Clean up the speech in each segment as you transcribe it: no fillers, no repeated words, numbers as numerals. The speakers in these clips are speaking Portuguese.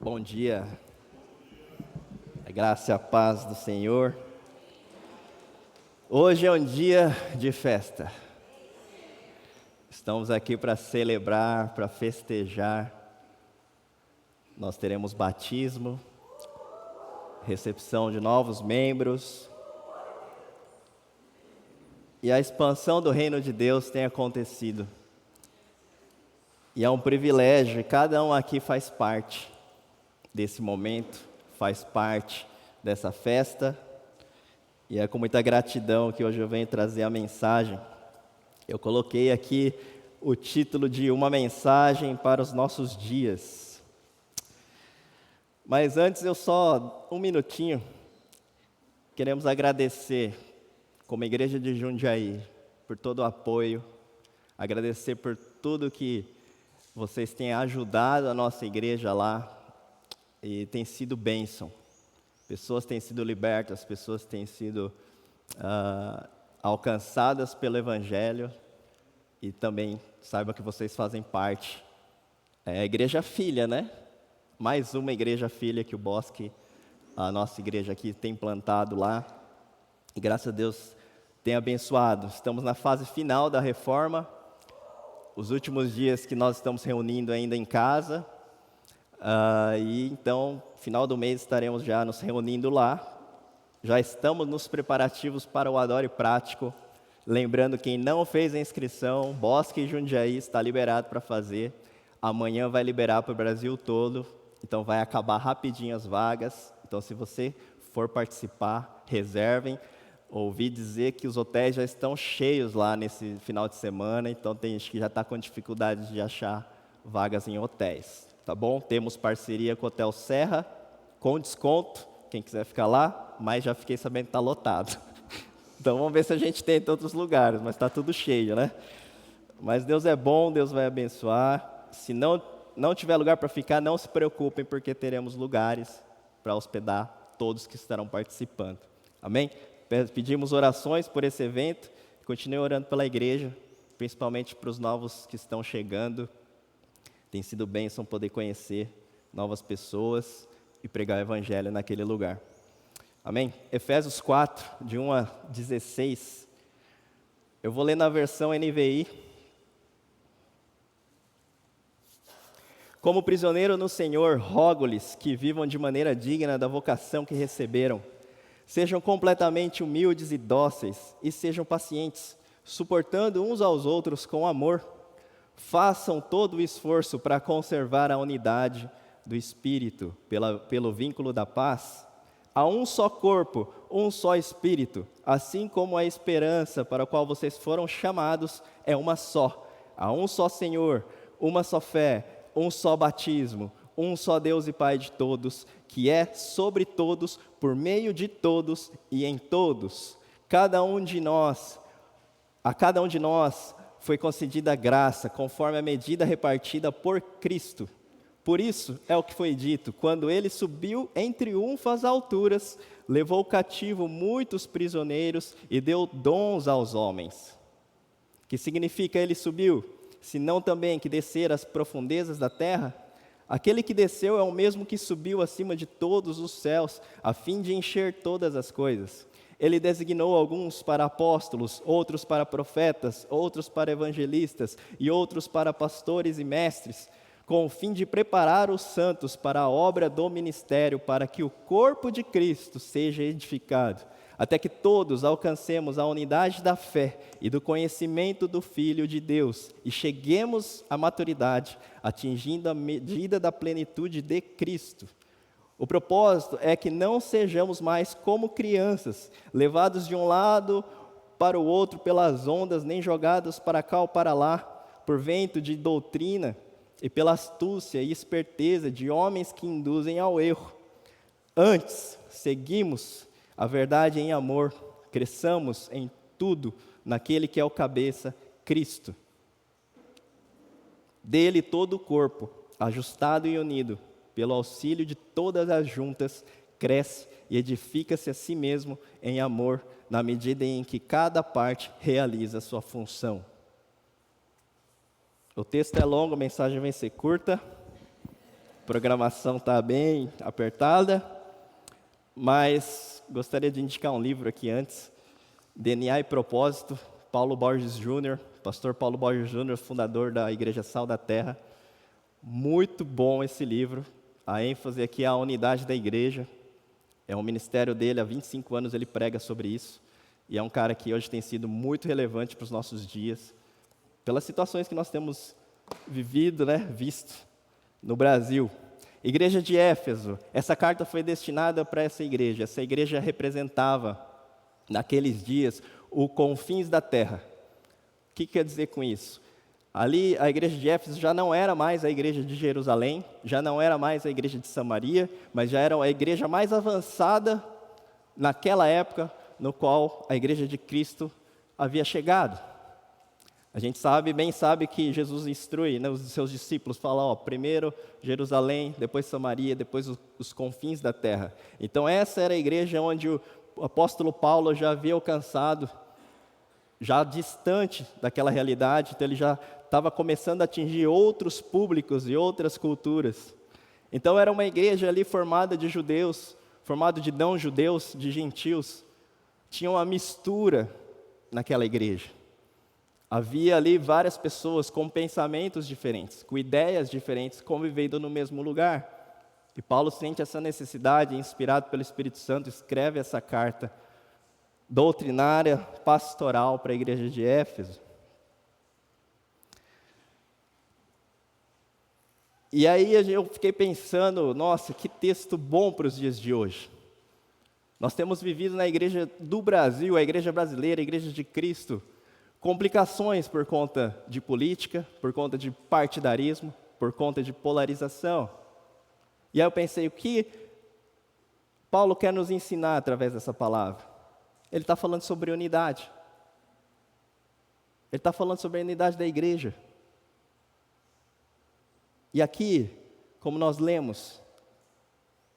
Bom dia, a graça e a paz do Senhor. Hoje é um dia de festa. Estamos aqui para celebrar, para festejar. Nós teremos batismo, recepção de novos membros. E a expansão do reino de Deus tem acontecido. E é um privilégio, e cada um aqui faz parte desse momento, faz parte dessa festa, e é com muita gratidão que hoje eu venho trazer a mensagem. Eu coloquei aqui o título de Uma Mensagem para os Nossos Dias. Mas antes um minutinho, queremos agradecer, como Igreja de Jundiaí, por todo o apoio, agradecer por tudo que vocês têm ajudado a nossa igreja lá, e tem sido bênção. Pessoas têm sido libertas, pessoas têm sido alcançadas pelo Evangelho, e também saiba que vocês fazem parte. É a igreja filha, né? Mais uma igreja filha que o Bosque, a nossa igreja aqui, tem plantado lá, e graças a Deus tem abençoado. Estamos na fase final da reforma, os últimos dias que nós estamos reunindo ainda em casa, e então, final do mês estaremos já nos reunindo lá. Já estamos nos preparativos para o Adore Prático. Lembrando, quem não fez a inscrição, Bosque e Jundiaí está liberado para fazer. Amanhã vai liberar para o Brasil todo, então vai acabar rapidinho as vagas. Então, se você for participar, reservem. Ouvi dizer que os hotéis já estão cheios lá nesse final de semana, então tem gente que já está com dificuldade de achar vagas em hotéis. Tá bom? Temos parceria com o Hotel Serra, com desconto, quem quiser ficar lá, mas já fiquei sabendo que está lotado. Então vamos ver se a gente tem em outros lugares, mas está tudo cheio, né? Mas Deus é bom, Deus vai abençoar. Se não tiver lugar para ficar, não se preocupem, porque teremos lugares para hospedar todos que estarão participando. Amém? Pedimos orações por esse evento, continue orando pela igreja, principalmente para os novos que estão chegando. Tem sido bênção poder conhecer novas pessoas e pregar o Evangelho naquele lugar. Amém? Efésios 4, de 1 a 16. Eu vou ler na versão NVI. Como prisioneiro no Senhor, rogo-lhes que vivam de maneira digna da vocação que receberam. Sejam completamente humildes e dóceis, e sejam pacientes, suportando uns aos outros com amor. Façam todo o esforço para conservar a unidade do Espírito, pelo vínculo da paz. Há um só corpo, um só Espírito, assim como a esperança para a qual vocês foram chamados é uma só. Há um só Senhor, uma só fé, um só batismo, um só Deus e Pai de todos, que é sobre todos, por meio de todos e em todos. A cada um de nós foi concedida a graça, conforme a medida repartida por Cristo. Por isso é o que foi dito: quando ele subiu em triunfo às alturas, levou cativo muitos prisioneiros e deu dons aos homens. Que significa ele subiu? Senão também que descer às profundezas da terra? Aquele que desceu é o mesmo que subiu acima de todos os céus, a fim de encher todas as coisas. Ele designou alguns para apóstolos, outros para profetas, outros para evangelistas e outros para pastores e mestres, com o fim de preparar os santos para a obra do ministério, para que o corpo de Cristo seja edificado, até que todos alcancemos a unidade da fé e do conhecimento do Filho de Deus e cheguemos à maturidade, atingindo a medida da plenitude de Cristo. O propósito é que não sejamos mais como crianças, levados de um lado para o outro pelas ondas, nem jogados para cá ou para lá, por vento de doutrina e pela astúcia e esperteza de homens que induzem ao erro. Antes, seguimos a verdade em amor, cresçamos em tudo naquele que é o cabeça, Cristo. Dele todo o corpo, ajustado e unido, pelo auxílio de todas as juntas, cresce e edifica-se a si mesmo em amor, na medida em que cada parte realiza a sua função. O texto é longo, a mensagem vai ser curta. programação está bem apertada, mas gostaria de indicar um livro aqui antes, DNA e Propósito, Paulo Borges Jr., pastor Paulo Borges Jr., fundador da Igreja Sal da Terra. Muito bom esse livro, a ênfase aqui é a unidade da igreja, é um ministério dele, há 25 anos ele prega sobre isso, e é um cara que hoje tem sido muito relevante para os nossos dias, pelas situações que nós temos vivido, visto no Brasil. Igreja de Éfeso, essa carta foi destinada para essa igreja representava, naqueles dias, o confins da terra. O que quer dizer com isso? Ali, a igreja de Éfeso já não era mais a igreja de Jerusalém, já não era mais a igreja de Samaria, mas já era a igreja mais avançada naquela época, no qual a igreja de Cristo havia chegado. A gente sabe que Jesus instrui, os seus discípulos, fala, primeiro Jerusalém, depois Samaria, depois os confins da terra. Então essa era a igreja onde o apóstolo Paulo já havia alcançado, já distante daquela realidade, então ele já estava começando a atingir outros públicos e outras culturas. Então era uma igreja ali formada de judeus, formada de não-judeus, de gentios. Tinha uma mistura naquela igreja. Havia ali várias pessoas com pensamentos diferentes, com ideias diferentes, convivendo no mesmo lugar. E Paulo sente essa necessidade, inspirado pelo Espírito Santo, escreve essa carta doutrinária, pastoral para a igreja de Éfeso. E aí eu fiquei pensando, nossa, que texto bom para os dias de hoje. Nós temos vivido na igreja do Brasil, a igreja brasileira, a igreja de Cristo, complicações por conta de política, por conta de partidarismo, por conta de polarização. E aí eu pensei, o que Paulo quer nos ensinar através dessa palavra? Ele está falando sobre unidade. Ele está falando sobre a unidade da igreja. E aqui, como nós lemos,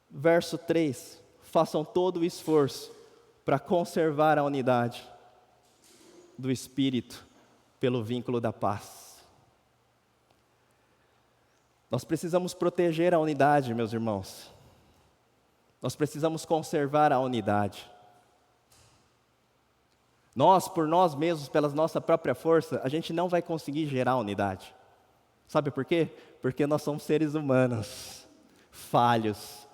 verso 3, façam todo o esforço para conservar a unidade do Espírito pelo vínculo da paz. Nós precisamos proteger a unidade, meus irmãos. Nós precisamos conservar a unidade. Nós, por nós mesmos, pela nossa própria força, a gente não vai conseguir gerar unidade. Sabe por quê? Porque nós somos seres humanos, falhos.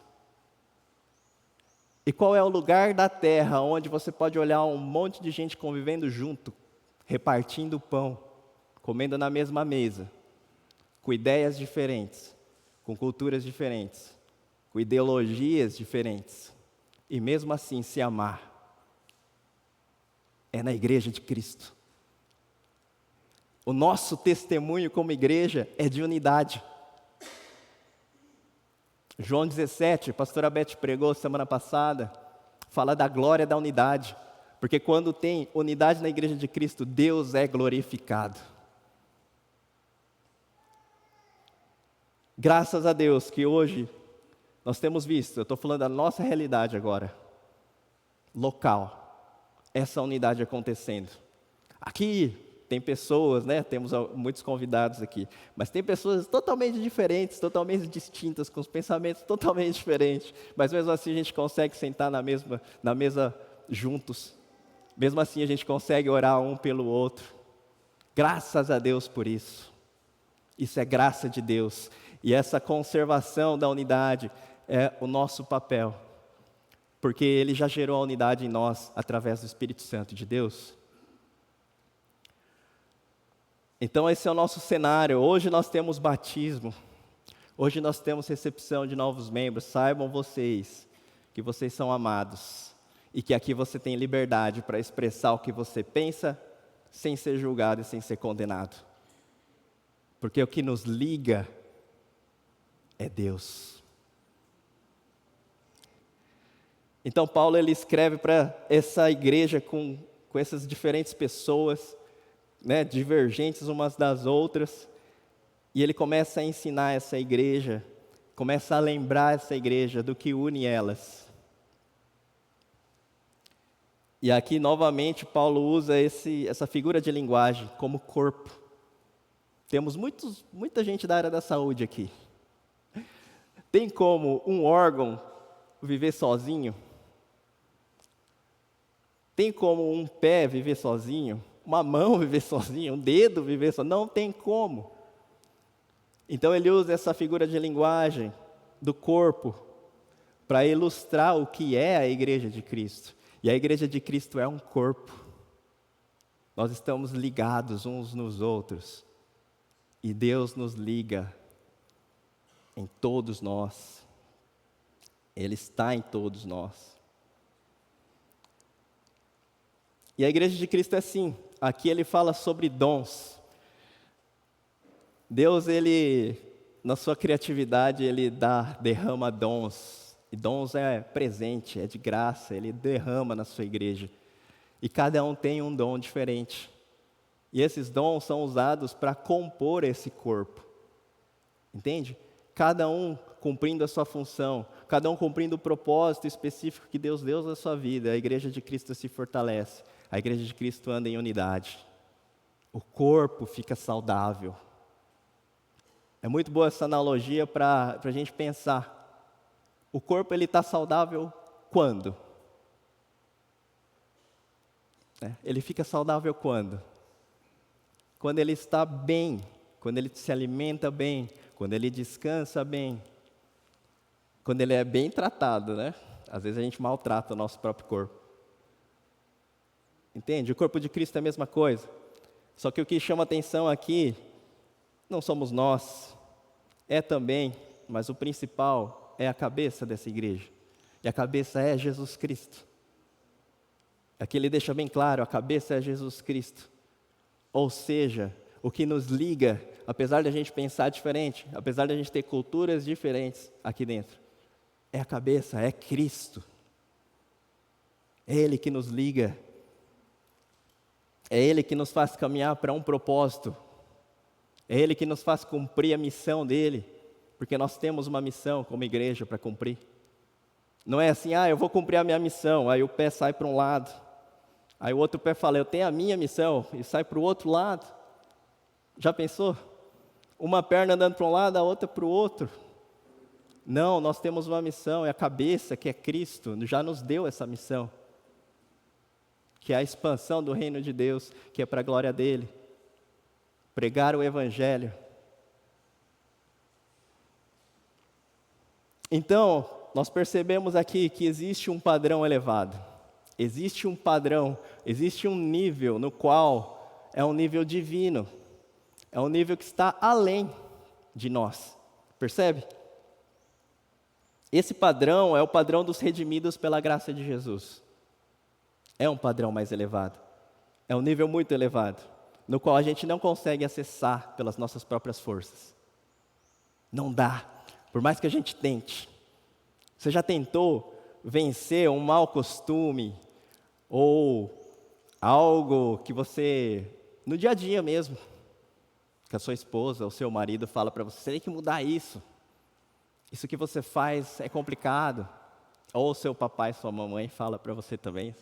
E qual é o lugar da terra onde você pode olhar um monte de gente convivendo junto, repartindo o pão, comendo na mesma mesa, com ideias diferentes, com culturas diferentes, com ideologias diferentes, e mesmo assim se amar? É na igreja de Cristo. O nosso testemunho como igreja é de unidade. João 17, a pastora Beth pregou semana passada, fala da glória da unidade, porque quando tem unidade na igreja de Cristo, Deus é glorificado. Graças a Deus que hoje nós temos visto, eu estou falando da nossa realidade agora, local, essa unidade acontecendo. Aqui tem pessoas, temos muitos convidados aqui, mas tem pessoas totalmente diferentes, totalmente distintas, com os pensamentos totalmente diferentes, mas mesmo assim a gente consegue sentar na mesa juntos, mesmo assim a gente consegue orar um pelo outro. Graças a Deus por isso. Isso é graça de Deus, e essa conservação da unidade é o nosso papel, porque Ele já gerou a unidade em nós através do Espírito Santo de Deus. Então esse é o nosso cenário. Hoje nós temos batismo, hoje nós temos recepção de novos membros. Saibam vocês que vocês são amados e que aqui você tem liberdade para expressar o que você pensa sem ser julgado e sem ser condenado. Porque o que nos liga é Deus. Então Paulo ele escreve para essa igreja com essas diferentes pessoas, divergentes umas das outras, e ele começa a ensinar essa igreja, começa a lembrar essa igreja do que une elas. E aqui novamente Paulo usa essa figura de linguagem como corpo. Temos muita gente da área da saúde aqui. Tem como um órgão viver sozinho? Tem como um pé viver sozinho? Uma mão viver sozinha? Um dedo viver sozinho? Não tem como. Então ele usa essa figura de linguagem do corpo para ilustrar o que é a igreja de Cristo. E a igreja de Cristo é um corpo. Nós estamos ligados uns nos outros. E Deus nos liga em todos nós. Ele está em todos nós. E a igreja de Cristo é assim. Aqui ele fala sobre dons. Deus, ele, na sua criatividade, ele derrama dons. E dons é presente, é de graça, ele derrama na sua igreja. E cada um tem um dom diferente. E esses dons são usados para compor esse corpo. Entende? Cada um cumprindo a sua função, cada um cumprindo o propósito específico que Deus deu na sua vida. A igreja de Cristo se fortalece. A igreja de Cristo anda em unidade. O corpo fica saudável. É muito boa essa analogia para a gente pensar. O corpo ele está saudável quando? Ele fica saudável quando? Quando ele está bem, quando ele se alimenta bem, quando ele descansa bem, quando ele é bem tratado, né? Às vezes a gente maltrata o nosso próprio corpo. Entende? O corpo de Cristo é a mesma coisa. Só que o que chama atenção aqui, não somos nós, é também, mas o principal é a cabeça dessa igreja. E a cabeça é Jesus Cristo. Aqui ele deixa bem claro, a cabeça é Jesus Cristo. Ou seja, o que nos liga, apesar de a gente pensar diferente, apesar de a gente ter culturas diferentes aqui dentro, é a cabeça, é Cristo. É Ele que nos liga. É Ele que nos faz caminhar para um propósito. É Ele que nos faz cumprir a missão dEle, porque nós temos uma missão como igreja para cumprir. Não é assim, eu vou cumprir a minha missão, aí o pé sai para um lado, aí o outro pé fala, eu tenho a minha missão, e sai para o outro lado. Já pensou? Uma perna andando para um lado, a outra para o outro. Não, nós temos uma missão, é a cabeça, que é Cristo, já nos deu essa missão. Que é a expansão do reino de Deus, que é para a glória dEle. Pregar o Evangelho. Então, nós percebemos aqui que existe um padrão elevado. Existe um padrão, existe um nível no qual é um nível divino. É um nível que está além de nós. Percebe? Esse padrão é o padrão dos redimidos pela graça de Jesus. É um padrão mais elevado. É um nível muito elevado, no qual a gente não consegue acessar pelas nossas próprias forças. Não dá, por mais que a gente tente. Você já tentou vencer um mau costume ou algo que você, no dia a dia mesmo, que a sua esposa ou seu marido fala para você, você tem que mudar isso. Isso que você faz é complicado. Ou seu papai, sua mamãe fala para você também,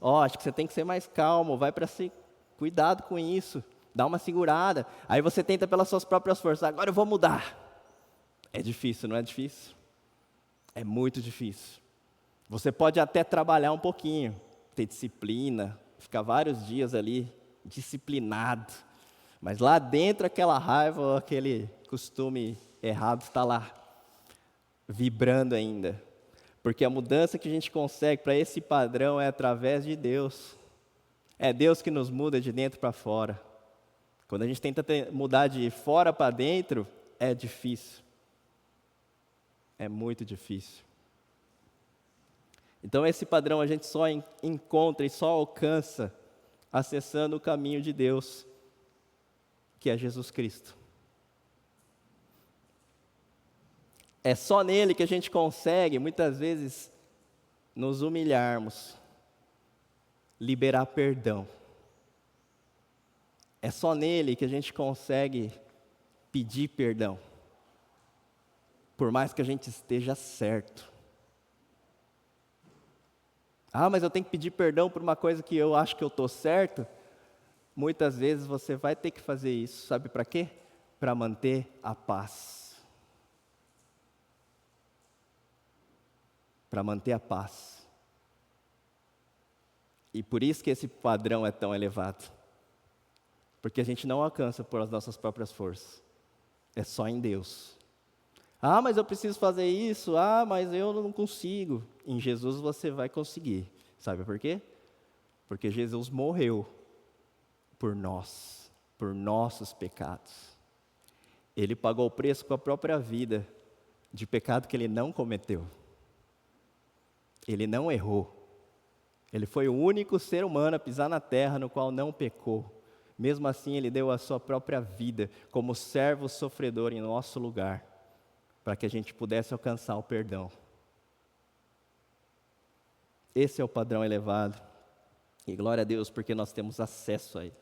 acho que você tem que ser mais calmo, vai para si, cuidado com isso, dá uma segurada. Aí você tenta pelas suas próprias forças, agora eu vou mudar. É difícil, não é difícil? É muito difícil. Você pode até trabalhar um pouquinho, ter disciplina, ficar vários dias ali, disciplinado. Mas lá dentro aquela raiva, aquele costume errado está lá, vibrando ainda. Porque a mudança que a gente consegue para esse padrão é através de Deus. É Deus que nos muda de dentro para fora. Quando a gente tenta mudar de fora para dentro, é difícil. É muito difícil. Então esse padrão a gente só encontra e só alcança acessando o caminho de Deus, que é Jesus Cristo. É só nele que a gente consegue, muitas vezes, nos humilharmos, liberar perdão. É só nele que a gente consegue pedir perdão, por mais que a gente esteja certo. Mas eu tenho que pedir perdão por uma coisa que eu acho que eu estou certo. Muitas vezes você vai ter que fazer isso, sabe para quê? Para manter a paz. para manter a paz. E por isso que esse padrão é tão elevado. Porque a gente não alcança por as nossas próprias forças. É só em Deus. Ah, mas eu preciso fazer isso. Ah, mas eu não consigo. Em Jesus você vai conseguir. Sabe por quê? Porque Jesus morreu por nós, por nossos pecados. Ele pagou o preço com a própria vida de pecado que ele não cometeu. Ele não errou. Ele foi o único ser humano a pisar na terra no qual não pecou. Mesmo assim, ele deu a sua própria vida como servo sofredor em nosso lugar, para que a gente pudesse alcançar o perdão. Esse é o padrão elevado. E glória a Deus, porque nós temos acesso a ele.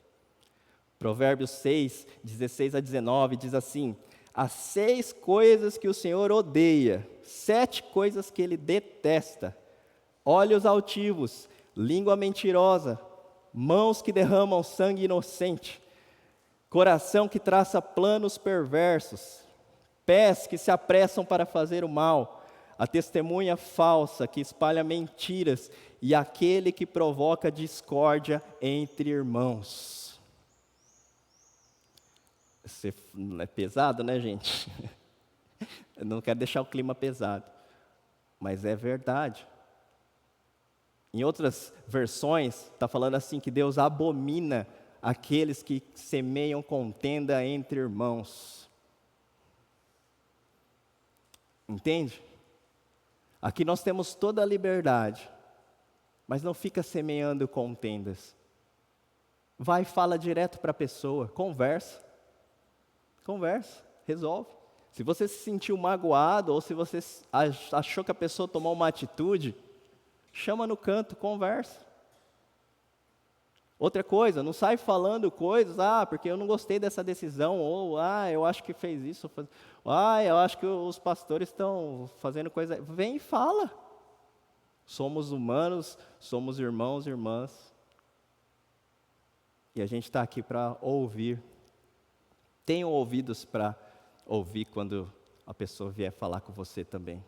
Provérbios 6, 16 a 19, diz assim: as 6 coisas que o Senhor odeia, 7 coisas que ele detesta: olhos altivos, língua mentirosa, mãos que derramam sangue inocente, coração que traça planos perversos, pés que se apressam para fazer o mal, a testemunha falsa que espalha mentiras e aquele que provoca discórdia entre irmãos. É pesado, né, gente? Eu não quero deixar o clima pesado, mas é verdade. Em outras versões, está falando assim que Deus abomina aqueles que semeiam contenda entre irmãos. Entende? Aqui nós temos toda a liberdade, mas não fica semeando contendas. Vai e fala direto para a pessoa, conversa, resolve. Se você se sentiu magoado, ou se você achou que a pessoa tomou uma atitude, chama no canto, conversa. Outra coisa, não sai falando coisas, porque eu não gostei dessa decisão, ou, eu acho que fez isso, eu acho que os pastores estão fazendo coisa. Vem e fala. Somos humanos, somos irmãos e irmãs. E a gente está aqui para ouvir. Tenham ouvidos para ouvir quando a pessoa vier falar com você também.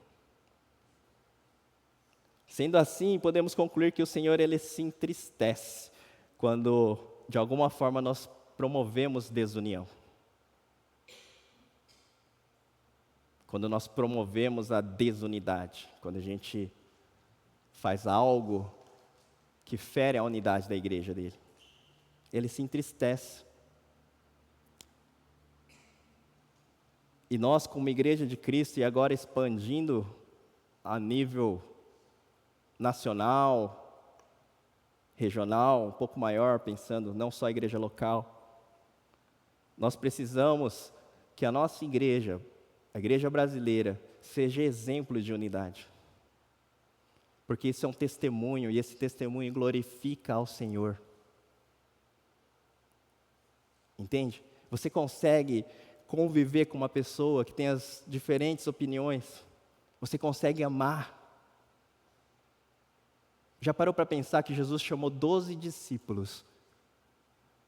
Sendo assim, podemos concluir que o Senhor, Ele se entristece quando, de alguma forma, nós promovemos desunião. Quando nós promovemos a desunidade, quando a gente faz algo que fere a unidade da igreja dele. Ele se entristece. E nós, como igreja de Cristo, e agora expandindo a nível nacional, regional, um pouco maior, pensando não só a igreja local, nós precisamos que a nossa igreja, a igreja brasileira, seja exemplo de unidade. Porque isso é um testemunho, e esse testemunho glorifica ao Senhor. Entende? Você consegue conviver com uma pessoa que tem as diferentes opiniões, você consegue amar. Já parou para pensar que Jesus chamou 12 discípulos,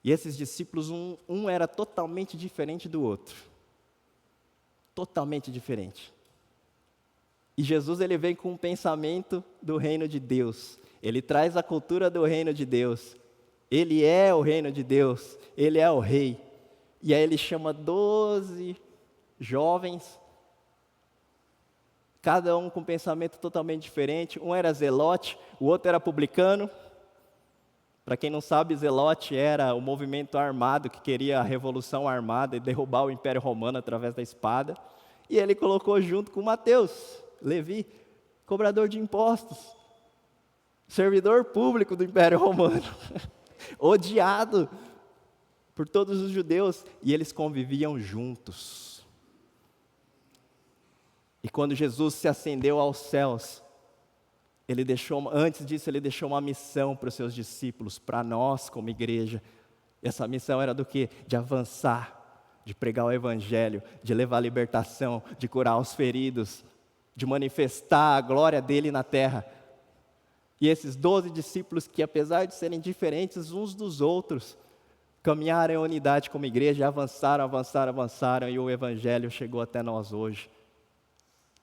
e esses discípulos, um era totalmente diferente do outro, totalmente diferente. E Jesus, ele vem com um pensamento do reino de Deus, ele traz a cultura do reino de Deus, ele é o reino de Deus, ele é o rei, e aí ele chama 12 jovens, cada um com um pensamento totalmente diferente. Um era zelote, o outro era publicano. Para quem não sabe, zelote era o movimento armado que queria a revolução armada e derrubar o Império Romano através da espada. E ele colocou junto com Mateus, Levi, cobrador de impostos, servidor público do Império Romano, odiado por todos os judeus, e eles conviviam juntos. E quando Jesus se ascendeu aos céus, antes disso, ele deixou uma missão para os seus discípulos, para nós como igreja. E essa missão era do quê? De avançar, de pregar o evangelho, de levar a libertação, de curar os feridos, de manifestar a glória dele na terra. E esses 12 discípulos que, apesar de serem diferentes uns dos outros, caminharam em unidade como igreja, avançaram, e o evangelho chegou até nós hoje.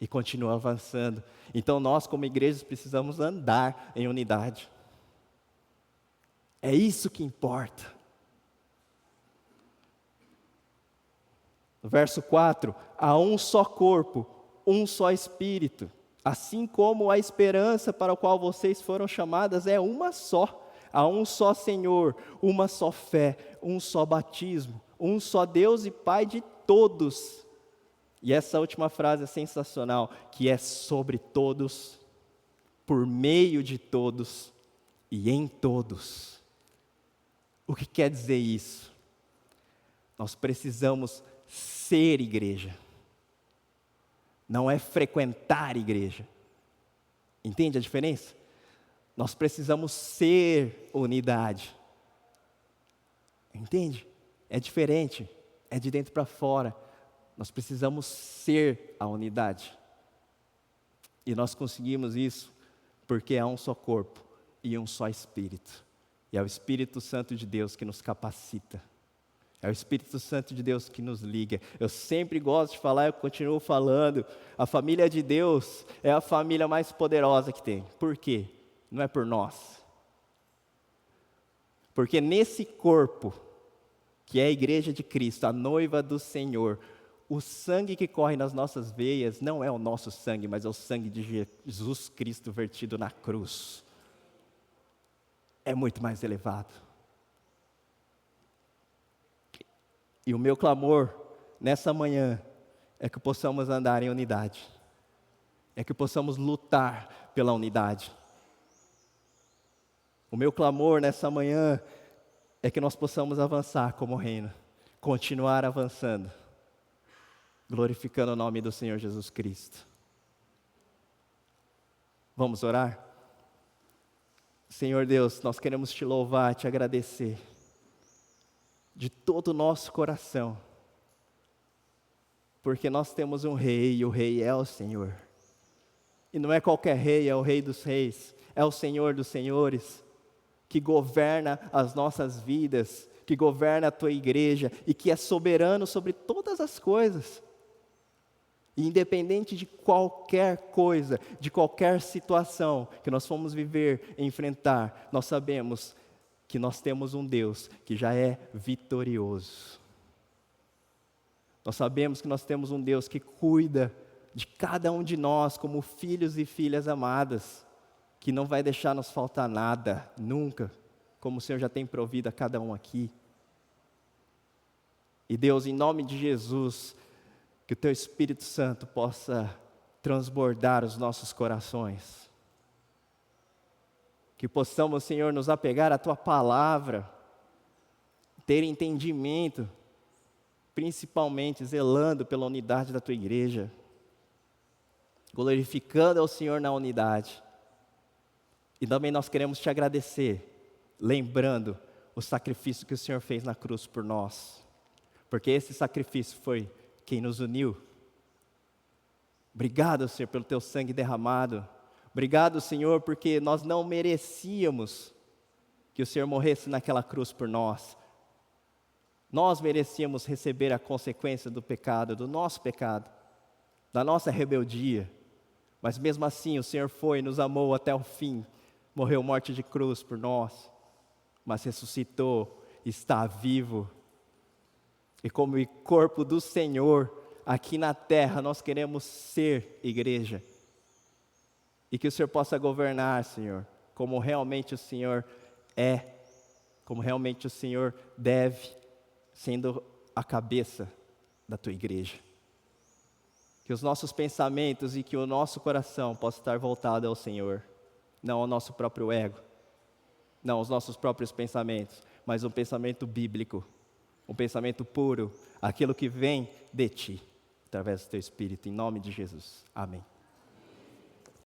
e continua avançando. Então nós, como igrejas, precisamos andar em unidade. É isso que importa. No verso 4, há um só corpo, um só Espírito, assim como a esperança para a qual vocês foram chamadas é uma só. Há um só Senhor, uma só fé, um só batismo, um só Deus e Pai de todos. E essa última frase é sensacional, que é sobre todos, por meio de todos e em todos. O que quer dizer isso? Nós precisamos ser igreja. Não é frequentar igreja. Entende a diferença? Nós precisamos ser unidade. Entende? É diferente. É de dentro para fora. Nós precisamos ser a unidade. E nós conseguimos isso porque há um só corpo e um só Espírito. E é o Espírito Santo de Deus que nos capacita. É o Espírito Santo de Deus que nos liga. Eu sempre gosto de falar, eu continuo falando. A família de Deus é a família mais poderosa que tem. Por quê? Não é por nós. Porque nesse corpo, que é a igreja de Cristo, a noiva do Senhor, o sangue que corre nas nossas veias não é o nosso sangue, mas é o sangue de Jesus Cristo vertido na cruz. É muito mais elevado. E o meu clamor nessa manhã é que possamos andar em unidade. É que possamos lutar pela unidade. O meu clamor nessa manhã é que nós possamos avançar como reino, continuar avançando, glorificando o nome do Senhor Jesus Cristo. Vamos orar? Senhor Deus, nós queremos te louvar, te agradecer, de todo o nosso coração, porque nós temos um rei, e o rei é o Senhor. E não é qualquer rei, é o Rei dos Reis, é o Senhor dos Senhores, que governa as nossas vidas, que governa a tua igreja e que é soberano sobre todas as coisas. E independente de qualquer coisa, de qualquer situação que nós formos viver e enfrentar, nós sabemos que nós temos um Deus que já é vitorioso. Nós sabemos que nós temos um Deus que cuida de cada um de nós como filhos e filhas amadas, que não vai deixar nos faltar nada, nunca, como o Senhor já tem provido a cada um aqui. E Deus, em nome de Jesus, que o Teu Espírito Santo possa transbordar os nossos corações. Que possamos, Senhor, nos apegar à Tua palavra, ter entendimento, principalmente zelando pela unidade da Tua igreja, glorificando ao Senhor na unidade. E também nós queremos te agradecer, lembrando o sacrifício que o Senhor fez na cruz por nós. Porque esse sacrifício foi quem nos uniu. Obrigado, Senhor, pelo teu sangue derramado. Obrigado, Senhor, porque nós não merecíamos que o Senhor morresse naquela cruz por nós. Nós merecíamos receber a consequência do pecado, do nosso pecado, da nossa rebeldia. Mas mesmo assim o Senhor foi e nos amou até o fim. Morreu morte de cruz por nós, mas ressuscitou, está vivo. E como o corpo do Senhor, aqui na terra, nós queremos ser igreja. E que o Senhor possa governar, Senhor, como realmente o Senhor é, como realmente o Senhor deve, sendo a cabeça da tua igreja. Que os nossos pensamentos e que o nosso coração possa estar voltado ao Senhor, não ao nosso próprio ego, não aos nossos próprios pensamentos, mas um pensamento bíblico, um pensamento puro, aquilo que vem de Ti, através do Teu Espírito, em nome de Jesus. Amém.